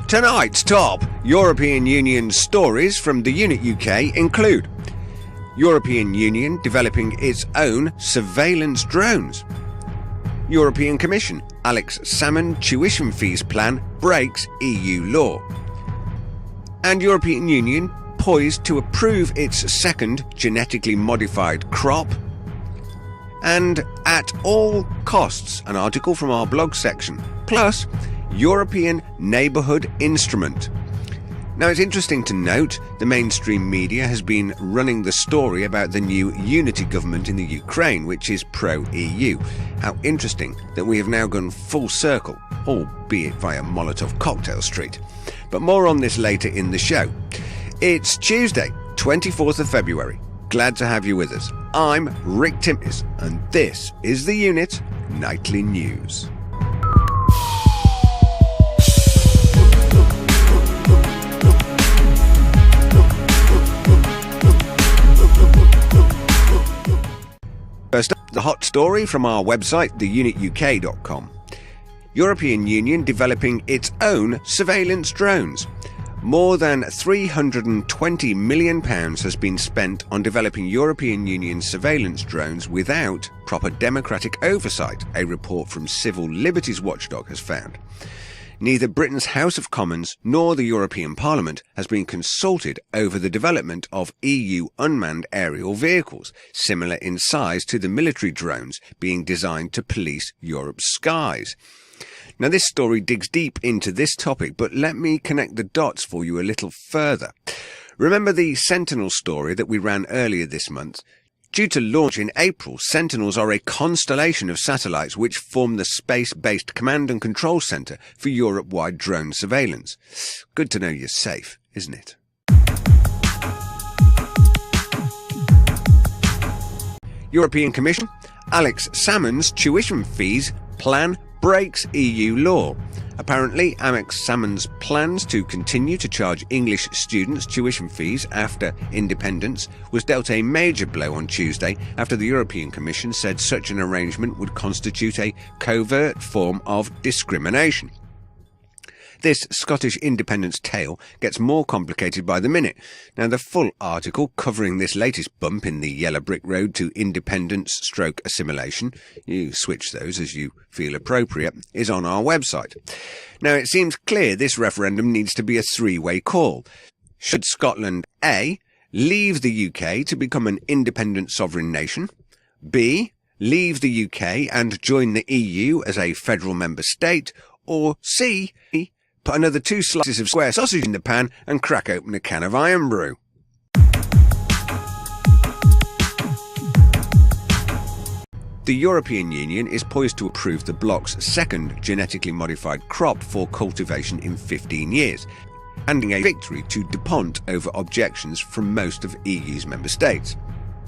Tonight's top European Union stories from ThEUnit UK include European Union developing its own surveillance drones. European Commission, Alex Salmond tuition fees plan breaks EU law. And European Union poised to approve its second genetically modified crop. And at all costs, an article from our blog section, plus European Neighbourhood Instrument. Now it's interesting to note the mainstream media has been running the story about the new unity government in the Ukraine, which is pro-EU. How interesting that we have now gone full circle, albeit via Molotov Cocktail Street. But more on this later in the show. It's Tuesday, 24th of February. Glad to have you with us. I'm Rick Timpnis, and this is ThEUnit Nightly News. First up, the hot story from our website, TheUnitUK.com. European Union developing its own surveillance drones. More than £320 million has been spent on developing European Union surveillance drones without proper democratic oversight, a report from Civil Liberties Watchdog has found. Neither Britain's House of Commons nor the European Parliament has been consulted over the development of EU unmanned aerial vehicles, similar in size to the military drones being designed to police Europe's skies. Now this story digs deep into this topic, but let me connect the dots for you a little further. Remember the Sentinels story that we ran earlier this month? Due to launch in April, Sentinels are a constellation of satellites which form the space-based command and control centre for Europe-wide drone surveillance. Good to know you're safe, isn't it? European Commission, Alex Salmond's tuition fees plan breaks EU law. Apparently, Alex Salmond's plans to continue to charge English students tuition fees after independence was dealt a major blow on Tuesday after the European Commission said such an arrangement would constitute a covert form of discrimination. This Scottish independence tale gets more complicated by the minute. Now, the full article covering this latest bump in the yellow brick road to independence/assimilation, you switch those as you feel appropriate, is on our website. Now, it seems clear this referendum needs to be a three-way call. Should Scotland A. leave the UK to become an independent sovereign nation, B. leave the UK and join the EU as a federal member state, or C. put another 2 slices of square sausage in the pan and crack open a can of iron brew. The European Union is poised to approve the bloc's second genetically modified crop for cultivation in 15 years, handing a victory to DuPont over objections from most of EU's member states.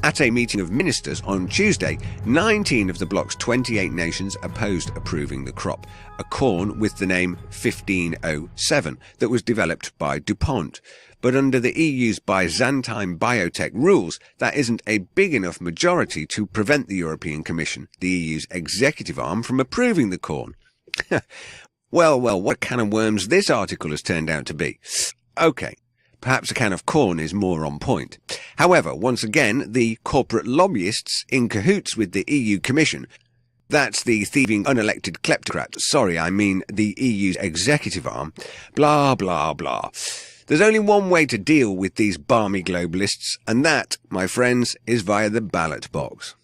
At a meeting of ministers on Tuesday, 19 of the bloc's 28 nations opposed approving the crop, a corn with the name 1507 that was developed by DuPont. But under the EU's Byzantine biotech rules, that isn't a big enough majority to prevent the European Commission, the EU's executive arm, from approving the corn. Well, what a can of worms this article has turned out to be. Okay. Perhaps a can of corn is more on point. However, once again, the corporate lobbyists in cahoots with the EU Commission, that's the thieving unelected kleptocrat, sorry, I mean the EU's executive arm, blah, blah, blah. There's only one way to deal with these balmy globalists, and that, my friends, is via the ballot box.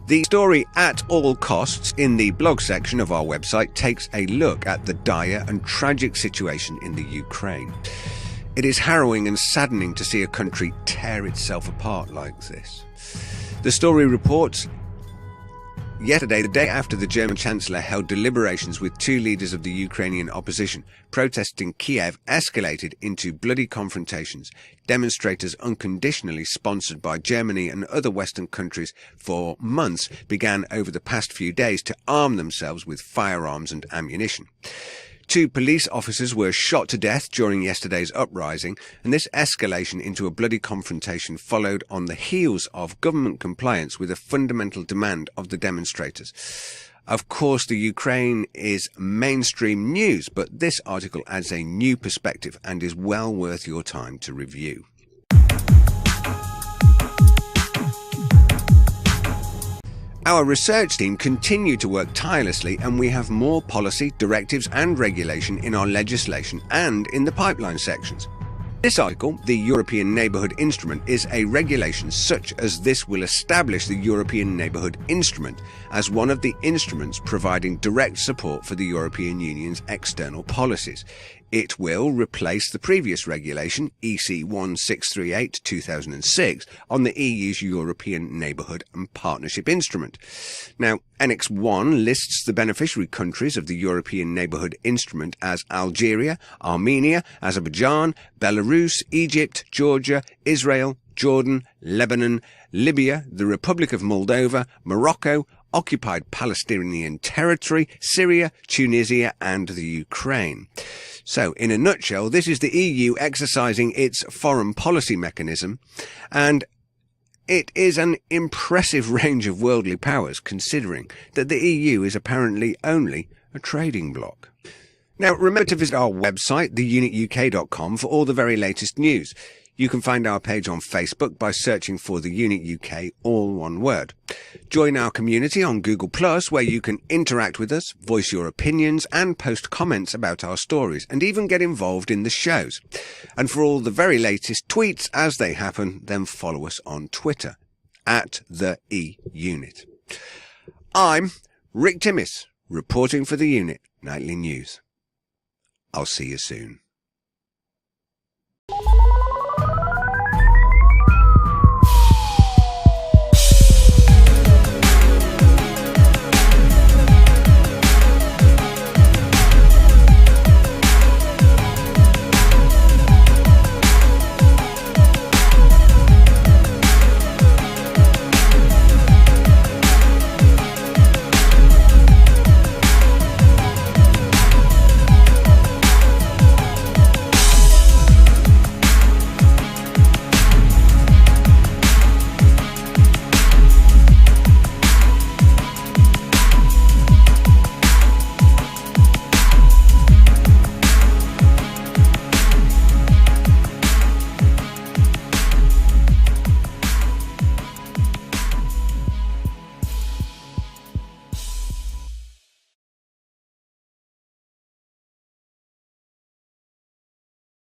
The story At All Costs in the blog section of our website takes a look at the dire and tragic situation in the Ukraine. It is harrowing and saddening to see a country tear itself apart like this. The story reports, yesterday, the day after the German Chancellor held deliberations with 2 leaders of the Ukrainian opposition, protests in Kiev escalated into bloody confrontations. Demonstrators unconditionally sponsored by Germany and other Western countries for months began over the past few days to arm themselves with firearms and ammunition. 2 police officers were shot to death during yesterday's uprising, and this escalation into a bloody confrontation followed on the heels of government compliance with a fundamental demand of the demonstrators. Of course, the Ukraine is mainstream news, but this article adds a new perspective and is well worth your time to review. Our research team continue to work tirelessly, and we have more policy, directives and regulation in our legislation and in the pipeline sections. This article, the European Neighbourhood Instrument, is a regulation such as this will establish the European Neighbourhood Instrument as one of the instruments providing direct support for the European Union's external policies. It will replace the previous regulation, EC 1638/2006, on the EU's European Neighbourhood and Partnership Instrument. Now, Annex 1 lists the beneficiary countries of the European Neighbourhood Instrument as Algeria, Armenia, Azerbaijan, Belarus, Egypt, Georgia, Israel, Jordan, Lebanon, Libya, the Republic of Moldova, Morocco, Occupied Palestinian Territory, Syria, Tunisia and the Ukraine. So, in a nutshell, this is the EU exercising its foreign policy mechanism, and it is an impressive range of worldly powers, considering that the EU is apparently only a trading bloc. Now, remember to visit our website, ThEUnitUK.com, for all the very latest news. You can find our page on Facebook by searching for ThEUnit UK, all one word. Join our community on Google+, where you can interact with us, voice your opinions and post comments about our stories, and even get involved in the shows. And for all the very latest tweets as they happen, then follow us on Twitter, @ThEUnit. I'm Rick Timmis, reporting for ThEUnit Nightly News. I'll see you soon.